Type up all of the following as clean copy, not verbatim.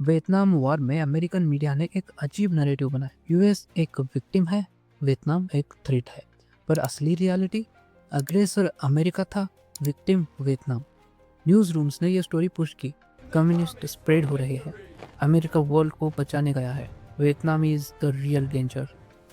Vietnam war में American media ने एक अजीब नैरेटिव बनाया। यूएस एक विक्टिम है, वियतनाम एक थ्रेट है। पर असली रियलिटी, अग्रेसर अमेरिका था, विक्टिम वियतनाम। न्यूज़ रूम्स ने यह स्टोरी पुश की। कम्युनिस्ट स्प्रेड हो रहे हैं, अमेरिका वर्ल्ड को बचाने गया है, Vietnam is the real danger.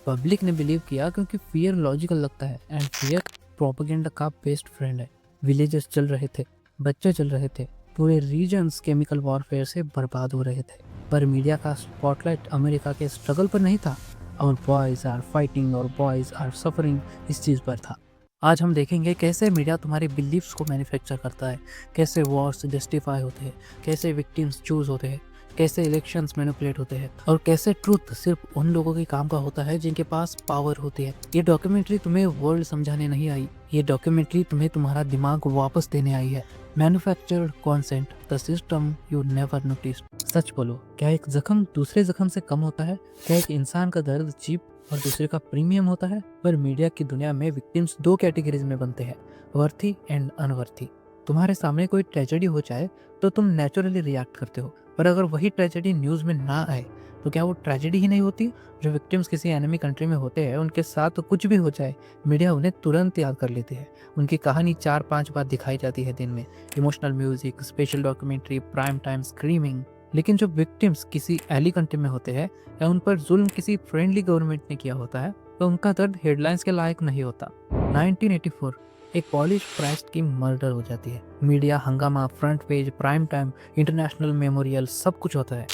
Public ने बिलीव किया क्योंकि फियर लॉजिकल लगता है एंड फियर प्रोपेगेंडा का बेस्ट फ्रेंड है। विलेजेस चल रहे थे, बच्चे चल रहे थे, पूरे रीजन्स केमिकल वॉरफेयर से बर्बाद हो रहे थे। पर मीडिया का स्पॉटलाइट अमेरिका के स्ट्रगल पर नहीं था, और बॉयज आर फाइटिंग और बॉयज आर सफरिंग इस चीज़ पर था। आज हम देखेंगे कैसे मीडिया तुम्हारी बिलीव्स को मैन्युफैक्चर करता है, कैसे वॉर्स जस्टिफाई होते हैं, कैसे विक्टिम्स चूज होते हैं, कैसे इलेक्शंस मैनिपुलेट होते हैं, और कैसे ट्रूथ सिर्फ उन लोगों के काम का होता है जिनके पास पावर होती है। ये डॉक्यूमेंट्री तुम्हें वर्ल्ड समझाने नहीं आई, ये डॉक्यूमेंट्री तुम्हें तुम्हारा दिमाग वापस देने आई है। Manufactured consent, the system you never noticed. सच बोलो, क्या एक जख्म दूसरे जख्म से कम होता है? क्या एक इंसान का दर्द चीप और दूसरे का प्रीमियम होता है? पर मीडिया की दुनिया में विक्टिम्स दो कैटेगरीज में बनते हैं, वर्थी एंड अनवर्थी। तुम्हारे सामने कोई ट्रेजेडी हो जाए तो तुम नेचुरली रिएक्ट करते हो, पर अगर वही ट्रेजेडी न्यूज़ में ना आए तो क्या वो ट्रेजेडी ही नहीं होती? जो विक्टिम्स किसी एनिमी कंट्री में होते हैं, उनके साथ तो कुछ भी हो जाए, मीडिया उन्हें तुरंत याद कर लेती है। उनकी कहानी 4-5 बार दिखाई जाती है दिन में। Emotional music, special documentary, prime time screaming. लेकिन जो विक्टिम्स किसी एली कंट्री में होते हैं या उन पर जुल्म किसी फ्रेंडली गवर्नमेंट ने किया होता है, तो उनका दर्द हेडलाइंस के लायक नहीं होता। 1984 एक पॉलिश प्राइस्ट की मर्डर हो जाती है। मीडिया हंगामा, front page, prime time, international memorial, सब कुछ होता है।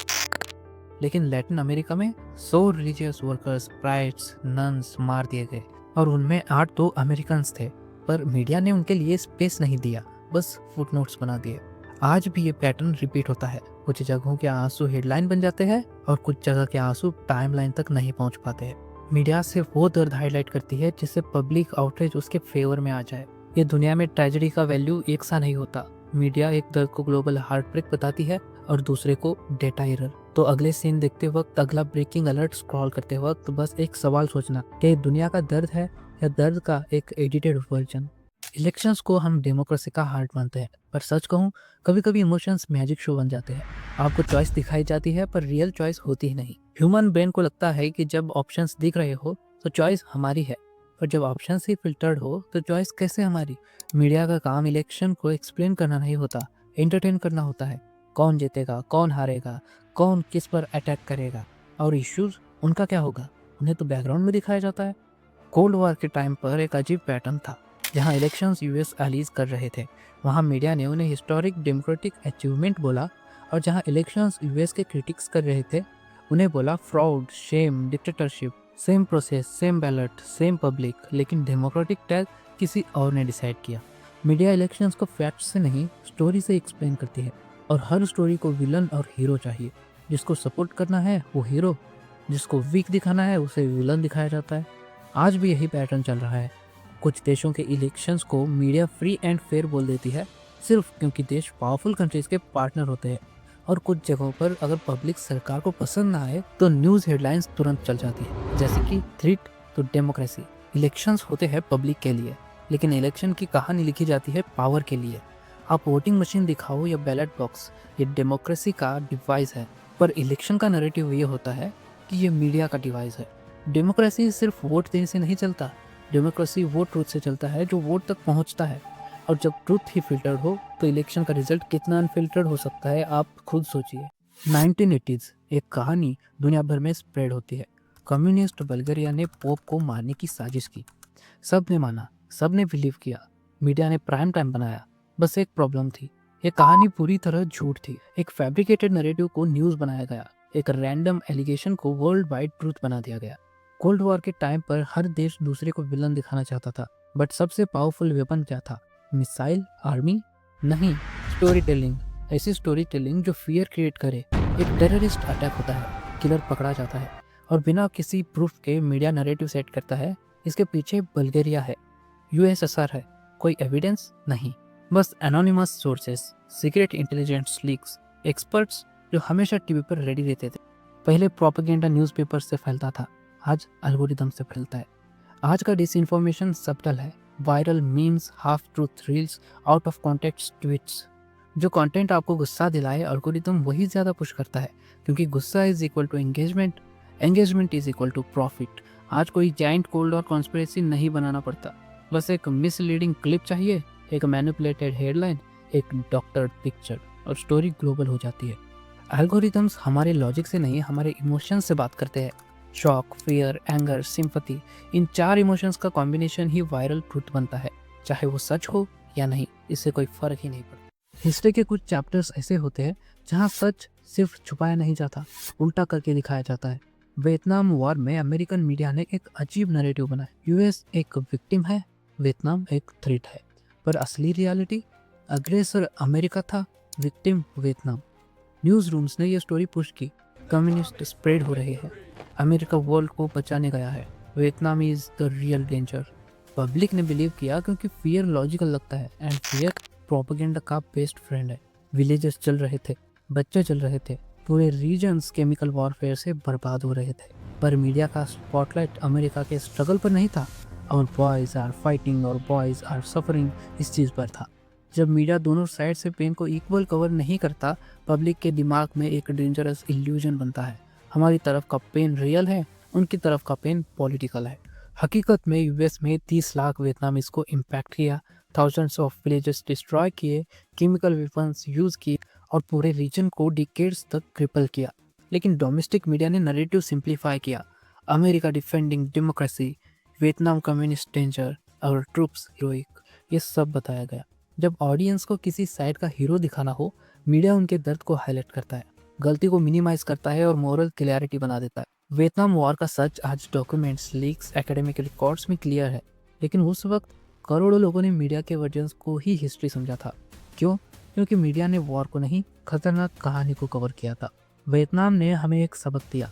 लेकिन लैटिन अमेरिका में 100 रिलीजियस वर्कर्स, प्राइट्स, नन्स मार दिए गए, और उनमें 8 तो अमेरिकन थे। पर मीडिया ने उनके लिए स्पेस नहीं दिया, बस फुटनोट्स बना दिए। आज भी ये पैटर्न रिपीट होता है। कुछ जगहों के आंसू हेडलाइन बन जाते हैं और कुछ जगह के आंसू टाइमलाइन तक नहीं पहुंच पाते हैं। मीडिया सिर्फ वो दर्द हाईलाइट करती है जिससे पब्लिक आउटरीच उसके फेवर में आ जाए। ये दुनिया में ट्रेजेडी का वैल्यू एक सा नहीं होता। मीडिया एक दर्द को ग्लोबल हार्ट ब्रेक बताती है और दूसरे को डेटा एरर। तो अगले सीन देखते वक्त, अगला ब्रेकिंग अलर्ट स्क्रॉल करते वक्त बस एक सवाल सोचना, कि ये दुनिया का दर्द है या दर्द का एक एडिटेड वर्जन। इलेक्शंस को हम डेमोक्रेसी का हार्ट मानते हैं, पर सच कहूँ, कभी कभी इमोशंस मैजिक शो बन जाते हैं। आपको चॉइस दिखाई जाती है पर रियल चॉइस होती ही नहीं। ह्यूमन ब्रेन को लगता है कि जब ऑप्शंस दिख रहे हो तो चॉइस हमारी है, पर जब ऑप्शंस ही फिल्टर्ड हो तो चॉइस कैसे हमारी? मीडिया का काम इलेक्शन को एक्सप्लेन करना नहीं होता, एंटरटेन करना होता है। कौन जीतेगा, कौन हारेगा, कौन किस पर अटैक करेगा, और इश्यूज उनका क्या होगा, उन्हें तो बैकग्राउंड में दिखाया जाता है। कोल्ड वॉर के टाइम पर एक अजीब पैटर्न था। जहां इलेक्शंस यूएस एलीज कर रहे थे, वहां मीडिया ने उन्हें हिस्टोरिक डेमोक्रेटिक अचीवमेंट बोला, और जहां इलेक्शंस यूएस के क्रिटिक्स कर रहे थे, उन्हें बोला fraud, shame, dictatorship. Same process, same ballot, same public, लेकिन डेमोक्रेटिक टैग किसी और ने डिसाइड किया। मीडिया इलेक्शंस को फैक्ट से नहीं, स्टोरी से एक्सप्लेन करती है, और हर स्टोरी को विलन और हीरो चाहिए। जिसको सपोर्ट करना है वो हीरो, जिसको वीक दिखाना है उसे विलन दिखाया जाता है। आज भी यही पैटर्न चल रहा है। कुछ देशों के इलेक्शंस को मीडिया फ्री एंड फेयर बोल देती है, सिर्फ क्योंकि देश पावरफुल कंट्रीज के पार्टनर होते हैं। और कुछ जगहों पर अगर पब्लिक सरकार को पसंद ना आए तो न्यूज़ हेडलाइंस तुरंत चल जाती है, जैसे कि थ्रेट टू डेमोक्रेसी। इलेक्शंस होते हैं पब्लिक के लिए, लेकिन इलेक्शन की कहानी लिखी जाती है पावर के लिए। आप वोटिंग मशीन दिखाओ या बैलेट बॉक्स, ये डेमोक्रेसी का डिवाइस है। पर इलेक्शन का नैरेटिव ये होता है कि ये मीडिया का डिवाइस है। डेमोक्रेसी सिर्फ वोट देने से नहीं चलता, डेमोक्रेसी वो ट्रूथ से चलता है जो वोट तक पहुंचता है। और जब ट्रूथ ही फिल्टर्ड हो तो इलेक्शन का रिजल्ट कितना अनफिल्टर्ड हो सकता है, आप खुद सोचिए। 1980s एक कहानी दुनिया भर में स्प्रेड होती है। कम्युनिस्ट बल्गेरिया ने पोप को मारने की साजिश की। सब ने माना, सब ने बिलीव किया, मीडिया ने प्राइम टाइम बनाया। बस एक प्रॉब्लम थी, ये कहानी पूरी तरह झूठ थी। एक फैब्रिकेटेड नैरेटिव को न्यूज़ बनाया गया, एक रैंडम एलिगेशन को वर्ल्ड वाइड ट्रूथ बना दिया गया। कोल्ड वॉर के टाइम पर हर देश दूसरे को विलन दिखाना चाहता था, बट सबसे पावरफुल वेपन क्या था? Missile, army? नहीं, स्टोरी टेलिंग। ऐसी स्टोरी टेलिंग जो फियर क्रिएट करे। एक टेररिस्ट अटैक होता है, किलर पकड़ा जाता है, और बिना किसी प्रूफ के मीडिया नैरेटिव सेट करता है, इसके पीछे बल्गेरिया है, यूएसएसआर है। कोई एविडेंस नहीं, बस anonymous sources, secret intelligence leaks, experts जो हमेशा टीवी पर रेडी रहते थे। पहले प्रोपेगेंडा न्यूज़पेपर से फैलता था, आज एल्गोरिदम से फैलता है। आज का डिसइंफॉर्मेशन सबटल है, viral memes, half truth reels, out of context tweets. जो कंटेंट आपको गुस्सा दिलाए एल्गोरिदम वही ज़्यादा पुश करता है, क्योंकि गुस्सा is equal to engagement, engagement is equal to profit. आज कोई जाइंट कोल्ड और कॉन्स्पिरेसी नहीं बनाना पड़ता, बस एक मिसलीडिंग क्लिप चाहिए, एक मैनिपुलेटेड हेडलाइन, एक डॉक्टर पिक्चर और स्टोरी ग्लोबल हो जाती है। एल्गोरिदम्स हमारे लॉजिक से नहीं, हमारे इमोशंस से बात करते हैं। शॉक, फियर, एंगर, सिंपैथी, इन 4 इमोशंस का कॉम्बिनेशन ही वायरल ट्रुथ बनता है। चाहे वो सच हो या नहीं, इससे कोई फर्क ही नहीं पड़ता। हिस्ट्री के कुछ चैप्टर्स ऐसे होते हैं जहां सच सिर्फ छुपाया नहीं जाता, उल्टा करके दिखाया जाता है। वियतनाम वॉर में अमेरिकन मीडिया ने एक अजीब नैरेटिव बनाया। यूएस एक विक्टिम है, वियतनाम एक थ्रेट है। पर असली रियलिटी, अग्रेसर अमेरिका था, विक्टिम वियतनाम। न्यूज़ रूम्स ने यह स्टोरी पुश की, कम्युनिस्ट स्प्रेड हो रहे हैं, अमेरिका वर्ल्ड को बचाने गया है, Vietnam is the real danger. Public ने बिलीव किया क्योंकि फियर लॉजिकल लगता है एंड फियर प्रोपेगेंडा का बेस्ट फ्रेंड है। विलेजेस चल रहे थे, बच्चे चल रहे थे, पूरे रीजन्स केमिकल वॉरफेयर से बर्बाद हो रहे थे। पर मीडिया का स्पॉटलाइट अमेरिका के स्ट्रगल पर नहीं था, और बॉयज आर फाइटिंग और बॉयज आर सफरिंग इस चीज़ पर था। जब मीडिया दोनों साइड से पेन को इक्वल कवर नहीं करता, पब्लिक के दिमाग में एक डेंजरस इल्यूजन बनता है। हमारी तरफ का पेन रियल है, उनकी तरफ का पेन पॉलिटिकल है। हकीकत में यूएस में 30 लाख वियतनामीज को इम्पैक्ट किया, थाउजेंड्स ऑफ विलेजेस डिस्ट्रॉय किए, केमिकल वेपन्स यूज किए और पूरे रीजन को डिकेड्स तक क्रिपल किया। लेकिन डोमेस्टिक मीडिया ने नैरेटिव सिंप्लीफाई किया। America defending democracy, Vietnam communist danger और ट्रूप्स हीरोइक, ये सब बताया गया। जब ऑडियंस को किसी साइड का हीरो दिखाना हो, मीडिया उनके दर्द को हाईलाइट करता है, गलती को मिनिमाइज करता है और मोरल क्लैरिटी बना देता है। वियतनाम वॉर का सच आज डॉक्यूमेंट्स, लीक्स, एकेडमिक रिकॉर्ड्स में क्लियर है, लेकिन उस वक्त करोड़ों लोगों ने मीडिया के वर्जन्स को ही हिस्ट्री समझा था। क्यों? क्योंकि मीडिया ने वॉर को नहीं, खतरनाक कहानी को कवर किया था। वियतनाम ने हमें एक सबक दिया,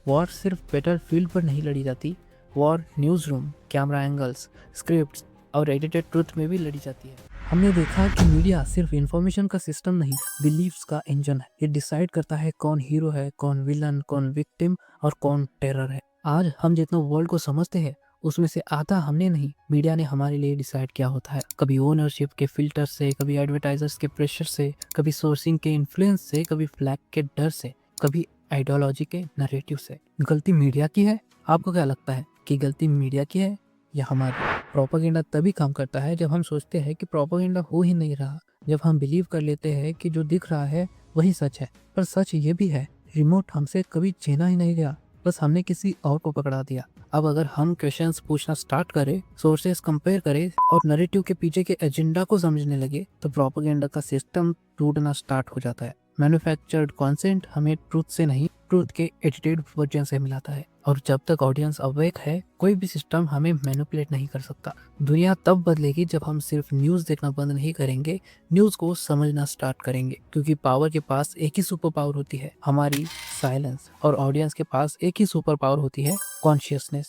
वॉर सिर्फ बैटल फील्ड पर नहीं लड़ी जाती, war news room, camera angles, scripts और एडिटेड ट्रुथ में भी लड़ी जाती है। हमने देखा कि मीडिया सिर्फ इंफॉर्मेशन का सिस्टम नहीं, बिलीव्स का इंजन है। ये डिसाइड करता है कौन हीरो है, कौन विलन, कौन विक्टिम और कौन टेरर है। आज हम जितना वर्ल्ड को समझते हैं, उसमें से आधा हमने नहीं, मीडिया ने हमारे लिए डिसाइड किया होता है। कभी ओनरशिप के फिल्टर से, कभी एडवर्टाइजर्स के प्रेशर से, कभी सोर्सिंग के इन्फ्लुएंस से, कभी फ्लैग के डर से, कभी आइडियोलॉजी के नैरेटिव से। गलती मीडिया की है? आपको क्या लगता है कि गलती मीडिया की है या हमारी? प्रोपेगेंडा तभी काम करता है जब हम सोचते हैं कि प्रोपेगेंडा हो ही नहीं रहा, जब हम बिलीव कर लेते हैं कि जो दिख रहा है वही सच है। पर सच ये भी है, रिमोट हमसे कभी छीना ही नहीं गया, बस हमने किसी और को पकड़ा दिया। अब अगर हम क्वेश्चंस पूछना स्टार्ट करें, सोर्सेस कंपेयर करें और नैरेटिव के पीछे के एजेंडा को समझने लगे, तो प्रोपेगेंडा का सिस्टम टूटना स्टार्ट हो जाता है। मैन्युफैक्चर्ड कंटेंट हमें ट्रूथ से नहीं, ट्रूथ के एडिटेड वर्जन से मिलाता है। और जब तक ऑडियंस अवेक है, कोई भी सिस्टम हमें मैनिपुलेट नहीं कर सकता। दुनिया तब बदलेगी जब हम सिर्फ न्यूज़ देखना बंद नहीं करेंगे, न्यूज़ को समझना स्टार्ट करेंगे। क्योंकि पावर के पास एक ही सुपर पावर होती है, हमारी साइलेंस, और ऑडियंस के पास एक ही सुपर पावर होती है, कॉन्शियसनेस।